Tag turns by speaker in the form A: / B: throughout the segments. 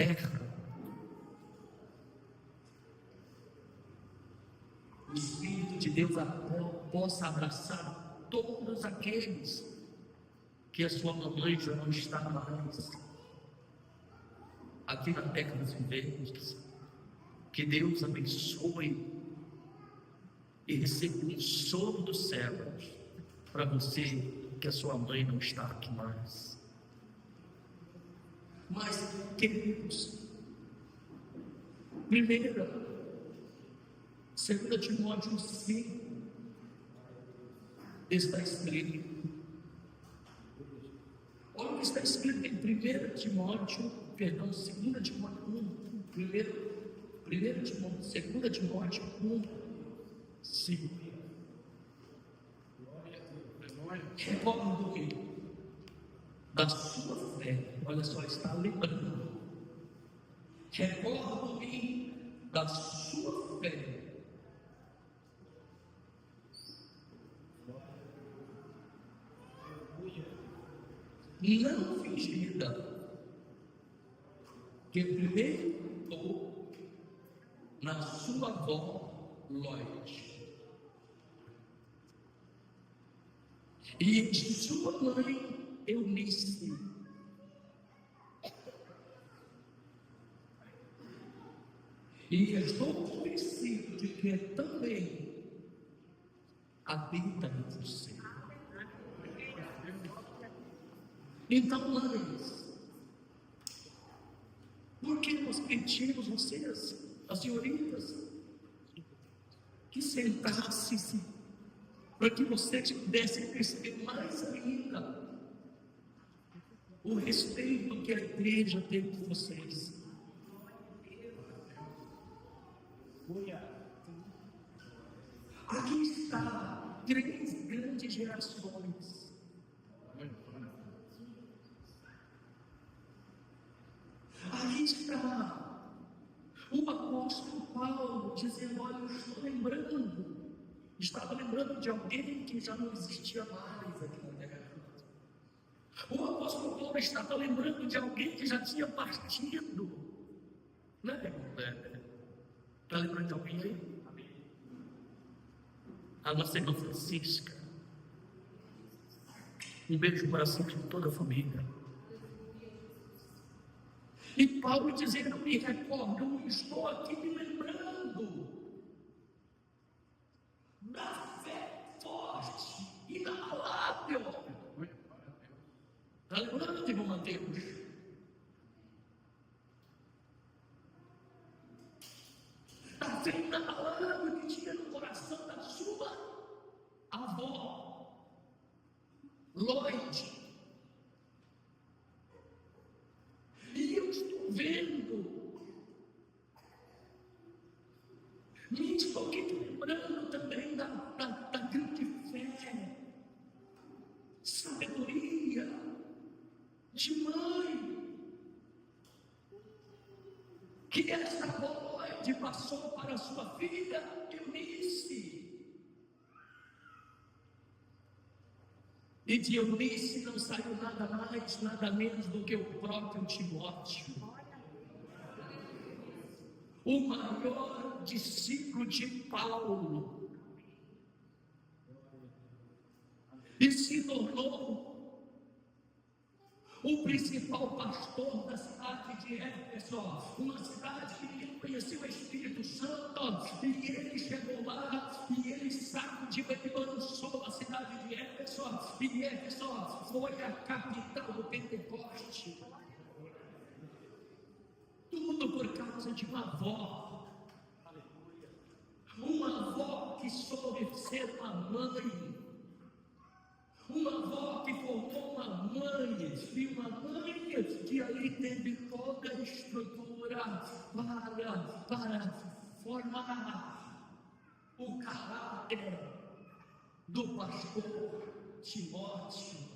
A: terra. O Espírito de Deus possa abraçar todos aqueles que a sua mamãe já não está mais aqui na terra dos viventes. Que Deus abençoe e receba um sono dos céus para você, que a sua mãe não está aqui mais. Mas, queridos, primeira, 2 Timóteo 5, está escrito. Olha o que está escrito em 2 Timóteo 1 Timóteo 5. Recordo-me da sua fé. Olha só, está lembrando. Recordo-me da sua fé. Não fingida, que primeiro estou na sua avó Lloyd e de sua mãe Eunice, e estou convencido de que também habita em você. Então, mães, por que nós pedimos vocês, as senhoritas, que sentasse-se para que vocês pudessem perceber mais ainda o respeito que a igreja tem por vocês? Aqui está 3 grandes gerações. Aqui está o apóstolo Paulo dizendo: olha, eu estou lembrando, estava lembrando de alguém que já não existia mais aqui na terra. O apóstolo Paulo estava lembrando de alguém que já tinha partido. Né? Está lembrando de alguém aí? A nossa irmã Francisca. Um beijo no coração de toda a família. E Paulo dizendo: me recordo, eu estou aqui me lembrando da fé forte, inabalável. Está lembrando, irmão Mateus? Da fé inabalável que tinha no coração da sua avó Lloyd. E eu estou vendo, me estou aqui lembrando também da grande fé, sabedoria de mãe, que essa Lloyd passou para a sua filha Eunice. E de Eunice não saiu nada mais, nada menos do que o próprio Timóteo, o maior discípulo de Paulo, e se tornou o principal pastor da cidade de Éfeso, uma cidade que não conhecia o Espírito Santo, e ele chegou lá, e ele sacudiu e lançou a cidade de Éfeso, e Éfeso foi a capital do Pentecoste. Tudo por causa de uma avó que soube ser uma mãe, uma avó que formou uma mãe, e uma mãe que ali teve toda a estrutura para formar o caráter do pastor Timóteo.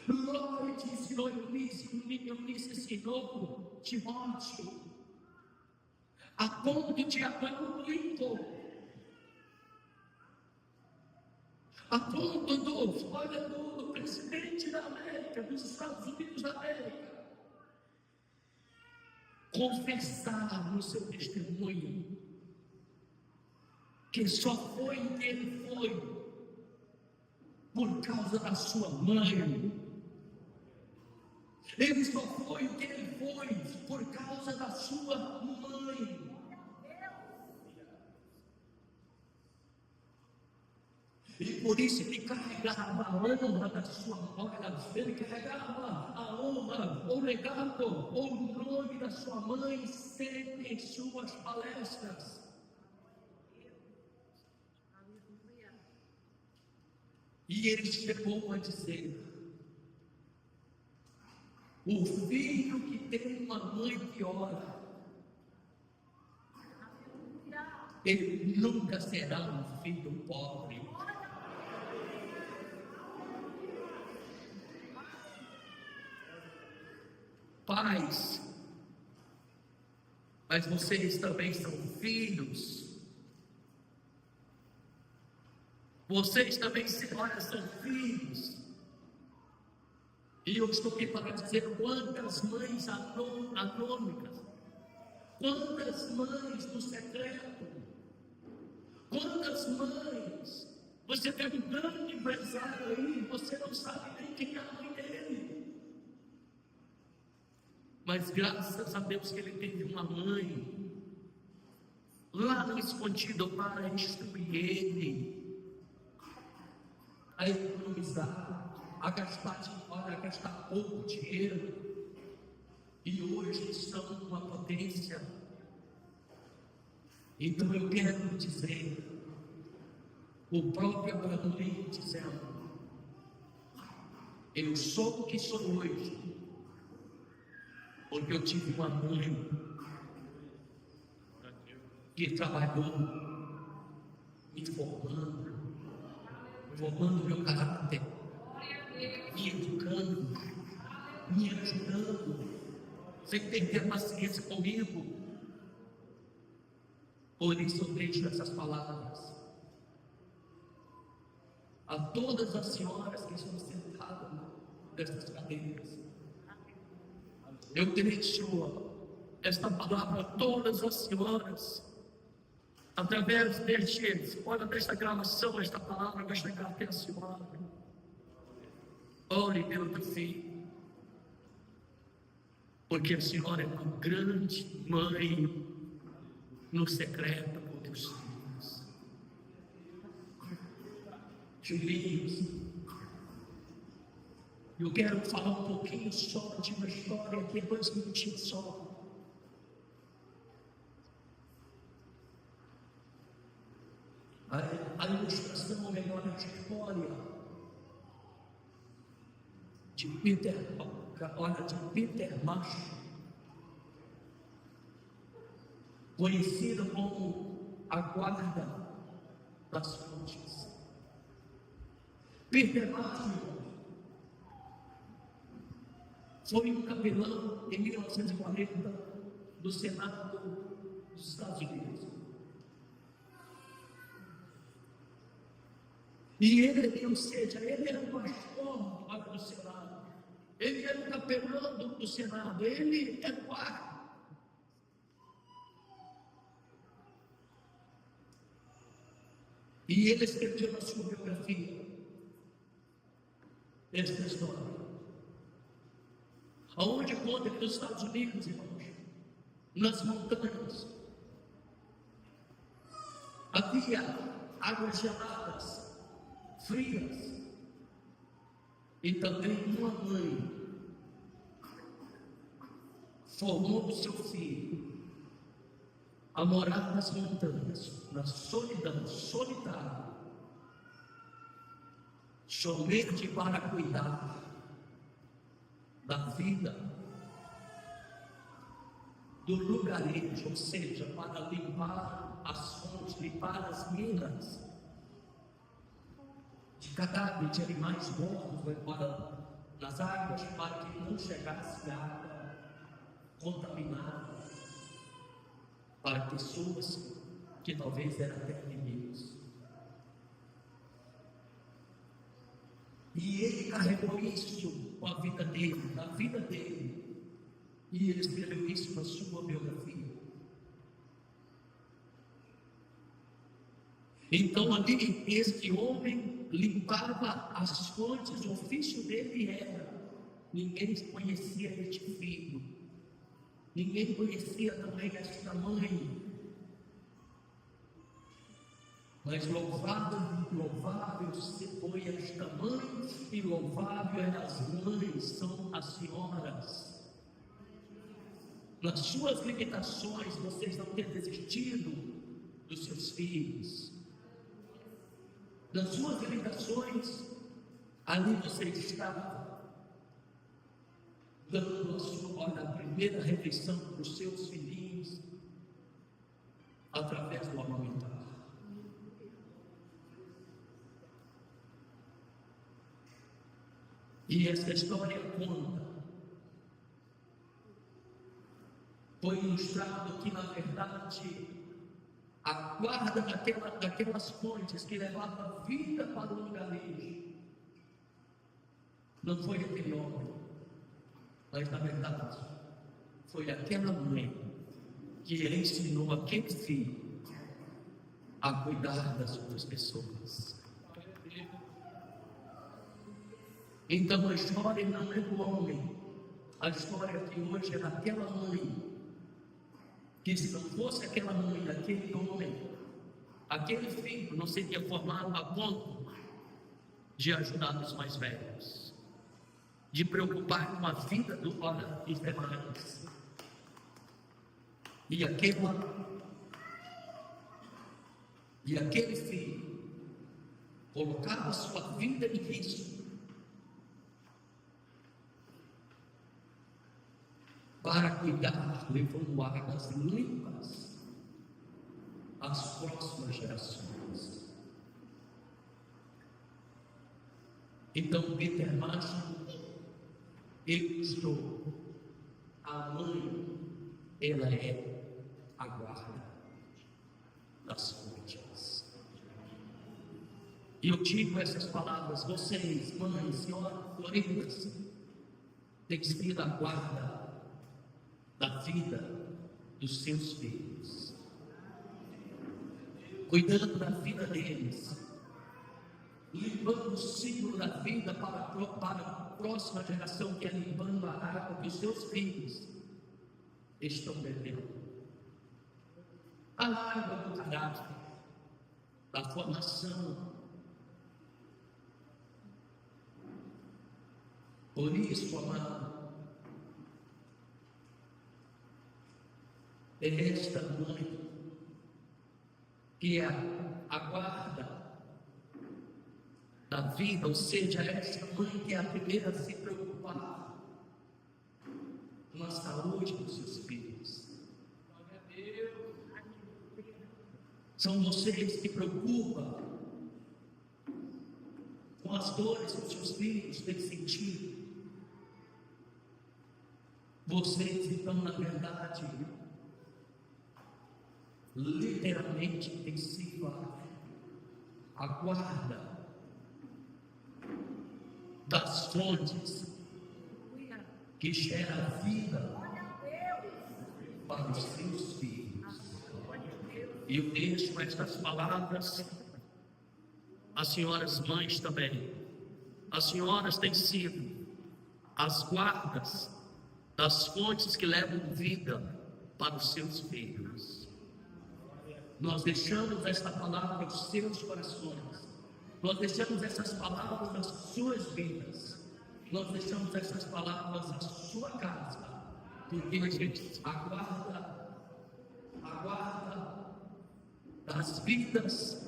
A: Lloyd ensinou Eunice ensinou Timóteo a ponto de amar muito, A ponto do presidente da América, dos Estados Unidos da América, confessar no seu testemunho que só foi o que ele foi por causa da sua mãe. Ele só foi o que ele foi por causa da sua mãe. E por isso ele carregava a honra da sua mãe, ele carregava a honra, o legado, o nome da sua mãe sempre em suas palestras. E ele chegou a dizer: o filho que tem uma mãe que ora, ele nunca será um filho pobre. Pais, mas vocês também são filhos. Vocês também, senhoras, são filhos. E eu estou aqui para dizer quantas mães anônimas, quantas mães do secreto, quantas mães. Você tem um grande empresário aí, você não sabe nem quem é a mãe dele. Mas graças a Deus que ele teve uma mãe lá no escondido para instruir ele a economizar, a gastar pouco dinheiro. E hoje estão numa potência. Então eu quero dizer, o próprio Abraão dizendo: eu sou o que sou hoje porque eu tive uma mãe que trabalhou me formando meu caráter, me educando, me ajudando. Você tem que ter paciência comigo. Por isso eu deixo essas palavras a todas as senhoras que estão sentadas nessas cadeiras. Eu deixo esta palavra a todas as senhoras. Através desta gravação, esta palavra vai chegar até a senhora. Ore pelo teu filho, porque a senhora é uma grande mãe no secreto por teus filhos. Filhinhos, eu quero falar um pouquinho só de uma história aqui, 2 minutinhos só. A ilustração melhor da história de Peter Marshall, conhecido como a guarda das fontes. Peter Marshall foi um capelão em 1940 do Senado dos Estados Unidos. E ele era o pastor do Senado, ele era o capelão do Senado, ele era o guarda. E ele escreveu na sua biografia esta história, aonde conta que nos Estados Unidos, irmãos, nas montanhas, havia águas geladas, frias, e também uma mãe formou o seu filho a morar nas montanhas, na solidão, solitário, somente para cuidar da vida, do lugarejo, ou seja, para limpar as fontes, limpar as minas de cadáver de animais mortos nas águas, para que não chegasse água contaminada para pessoas que talvez eram até inimigos. E ele carregou isso com a vida dele, na vida dele. E ele escreveu isso na sua biografia. Então ali, este homem limpava as fontes, o ofício dele era. Ninguém conhecia este filho. Ninguém conhecia também esta mãe. Mas louvável se foi esta mãe, e louvável as mães são as senhoras. Nas suas limitações, vocês não têm desistido dos seus filhos. Nas suas limitações, ali você está dando a primeira refeição para os seus filhinhos, através do amamentar. E essa história conta, foi ilustrado que, na verdade, a guarda daquelas fontes que levavam a vida para o lugarejo não foi aquele homem, mas, na verdade, foi aquela mãe que ensinou aquele filho a cuidar das outras pessoas. Então a história não é do homem, a história que hoje é daquela mãe, que se não fosse aquela mãe, aquele homem, aquele filho não seria formado a ponto de ajudar os mais velhos, de preocupar com a vida dos demais. E aquele filho colocava sua vida em risco para cuidar, levando águas limpas às próximas gerações. Então, Peter Marshall ilustrou: a mãe, ela é a guarda das fontes. E eu digo essas palavras: vocês, mães, senhoras, florestas, têm sido a guarda da vida dos seus filhos, cuidando da vida deles, limpando o ciclo da vida para a próxima geração, que é limpando a água que os seus filhos estão bebendo. A água do caráter, da formação. Por isso, amado, é esta mãe que é a guarda da vida, ou seja, esta mãe que é a primeira a se preocupar com a saúde dos seus filhos. São vocês que preocupam com as dores que os seus filhos têm sentido. Vocês, então, na verdade, literalmente tem sido a guarda das fontes que gera vida para os seus filhos. E eu deixo estas palavras às senhoras mães também. As senhoras têm sido as guardas das fontes que levam vida para os seus filhos. Nós deixamos esta palavra aos seus corações. Nós deixamos essas palavras nas suas vidas. Nós deixamos essas palavras na sua casa. Porque a gente aguarda das vidas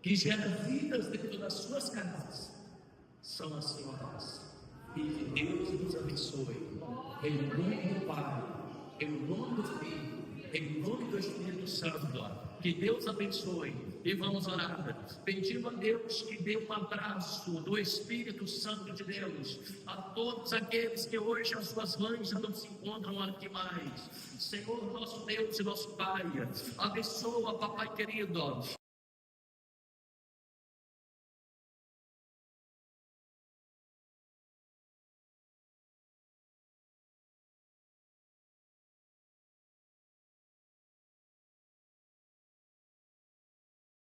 A: que geram vidas dentro das suas casas. São as senhoras. E que Deus nos abençoe. Em nome do Pai, em nome do Filho, em nome do Espírito Santo. Que Deus abençoe. E vamos orar, pedindo a Deus que dê um abraço do Espírito Santo de Deus a todos aqueles que hoje as suas mães já não se encontram aqui mais. Senhor, nosso Deus e nosso Pai, abençoa, papai querido,